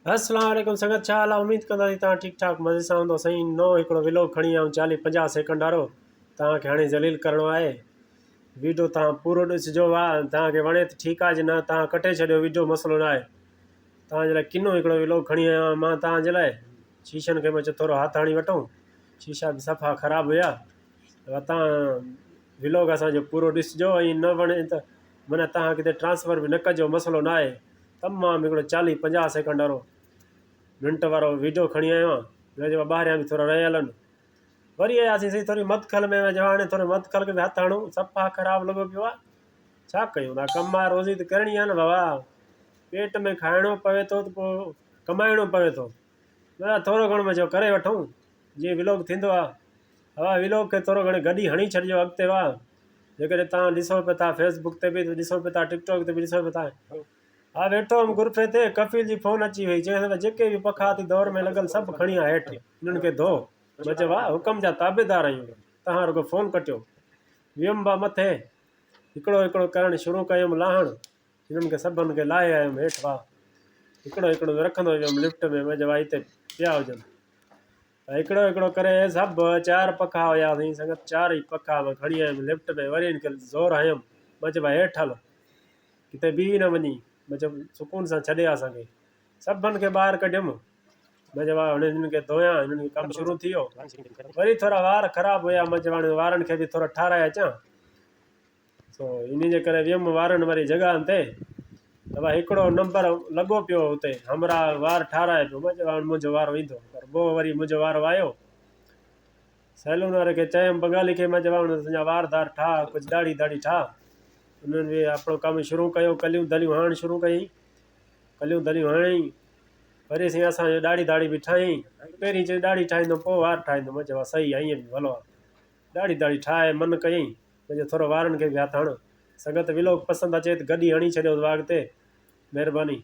अस्सलाम वालेकुम संगत छा हाल आहे। उम्मीद कंदा तव्हां ठीक ठाक मज़े सां हूंदो। सही नो हिकिड़ो व्लॉग खणी आऊं 40-50 सेकंड वारो तव्हांखे हाणे ज़लील करिणो आहे। वीडियो तव्हां पूरो ॾिसिजो। वाह तव्हांखे वणे त ठीकु आहे, न तव्हां कटे छॾियो, वीडियो मसइलो न आहे। तव्हांजे लाइ किनो हिकिड़ो व्लॉग खणी आयो आहियां मां तव्हांजे लाइ। शीशनि खे मां चयो थोरो हथु हणी वठूं, शीशा बि सफ़ा ख़राबु हुया। तव्हां व्लॉग असांजो पूरो ॾिसिजो, ऐं न वणे त माना तव्हां किथे ट्रांसफर बि न कजो, मसइलो न आहे। तमामु हिकिड़ो 40-50 सेकंड वारो मिंट वारो वीडियो खणी आयो आहियां। ॿाहिरियां बि थोरो रहियल आहिनि। वरी आयासीं सही थोरी मदखल में, हाणे थोरो मदखल खे बि हथु हणूं, सफ़ा ख़राबु लॻो पियो आहे। छा कयूं था, कमु आहे, रोज़ी त करणी आहे न बाबा। पेट में खाइणो पवे थो त पोइ कमाइणो पवे थो। थोरो घणो मज़ो करे वठूं जीअं व्लॉग थींदो आहे। हा, व्लॉग खे थोरो घणो गॾु हणी छॾिजो अॻिते। वाह जेकॾहिं तव्हां ॾिसो पिया था फेसबुक ते बि ॾिसो पिया था, टिकटॉक ते बि ॾिसो पिया था। हा, वेठो हुअमि गुरफे ते, कफ़ील जी फ़ोन अची वई। चई जेके बि पखाती दौर में लॻल सभु खणी आ हेठि, इन्हनि खे धो। मां चयो वाह, हुकम जा ताबेदार आहियूं, तव्हां रुगो फ़ोन कटियो। वियुमि बा मथे, हिकिड़ो हिकिड़ो करणु शुरू कयुमि लाहण, हिननि खे सभिनि खे लाहे आयुमि हेठि। वाह हिकिड़ो हिकिड़ो रखंदो वियुमि लिफ्ट में। मां चयो वाह हिते पिया हुजनि। हिकिड़ो हिकिड़ो करे सभु 4 पखा हुयासीं संगत, 4 ई पखा मां खणी आयुमि लिफ्ट में। वरी हिनखे ज़ोर हयुमि, मां चयो भाई हेठि हल, किथे बीह न वञी। मां चयो सुकून सां छॾे असांखे। सभिनि खे ॿाहिरि कढियुमि। मां चयो हाणे हिननि खे धोयां, हिननि खे कमु शुरू थी वियो। वरी थोरा वार ख़राबु हुया, मां चयो हाणे वारनि खे बि थोरो ठाराए अचां। सो इन जे करे वियुमि वारनि वारी जॻहियुनि ते। त भाई हिकिड़ो नंबर लॻो पियो हुते, हमरा वार ठाराए पियो। मां चयो हाणे मुंहिंजो वारो ईंदो, पर पोइ वरी मुंहिंजो वारो आयो। सैलून वारे खे चयुमि, बंगाली खे, मां चयो हाणे तुंहिंजा वार दार ठाह, कुझु दाढ़ी दाढ़ी ठाह। उन्हनि बि हिकिड़ो कमु शुरू कयो, कलियूं दलियूं हणणु शुरू कयईं। कलियूं दलियूं हणई, वरी असीं असांजो दाढ़ी दाढ़ी बि ठाही। पहिरीं चई दाढ़ी ठाहींदुमि पोइ वार ठाहींदुमि। मां चयो सही आहे, ईअं बि भलो आहे। दाढ़ी दाढ़ी ठाहे मन कयईं। मुंहिंजो थोरो वारनि खे बि हथु हण। संगत व्लॉग पसंदि अचे त गॾु हणी छॾियो अॻिते, महिरबानी।